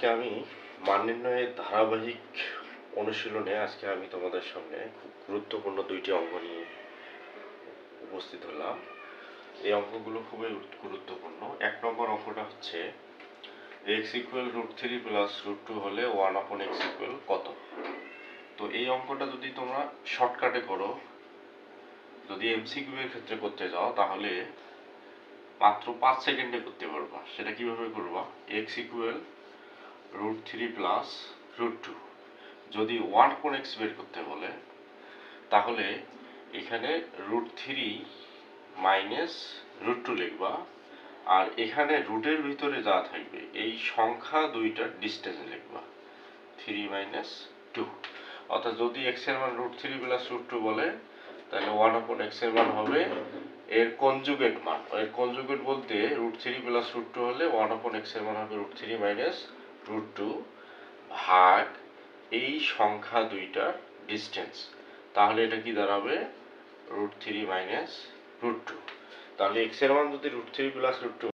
আজকে আমি মান নির্ণয়ের ধারাবাহিক অনুশীলনে আজকে আমি তোমাদের সামনে খুব গুরুত্বপূর্ণ দুইটি অঙ্ক নিয়ে উপস্থিত হলাম। এই অঙ্কগুলো খুবই গুরুত্বপূর্ণ। 1 নম্বর অঙ্কটা হচ্ছে x = √3 + √2 হলে 1/x = কত। তো এই অঙ্কটা যদি তোমরা শর্টকাটে করো, যদি MCQ এর ক্ষেত্রে করতে যাও তাহলে মাত্র 5 সেকেন্ডে করতে পারবা। সেটা কিভাবে করবা? x = √3 + √2, যদি 1/x বের করতে বলে তাহলে এখানে √3 - √2 লিখবা, আর এখানে রুটের ভিতরে যা থাকবে এই সংখ্যা দুইটার ডিস্টেন্স লিখবা 3 - 2। অর্থাৎ যদি x এর মান √3 + √2 বলে তাহলে 1/x এর মান হবে এর কনজুগেট মান। এর কনজুগেট বলতে √3 + √2 হলে 1/x এর মান হবে √3 - √2 ভাগ এই সংখ্যা দুইটার ডিস্টেন্স। তাহলে এটা কি দাঁড়াবে? √3 - √2। তাহলে x এর মান যদি √3 + √2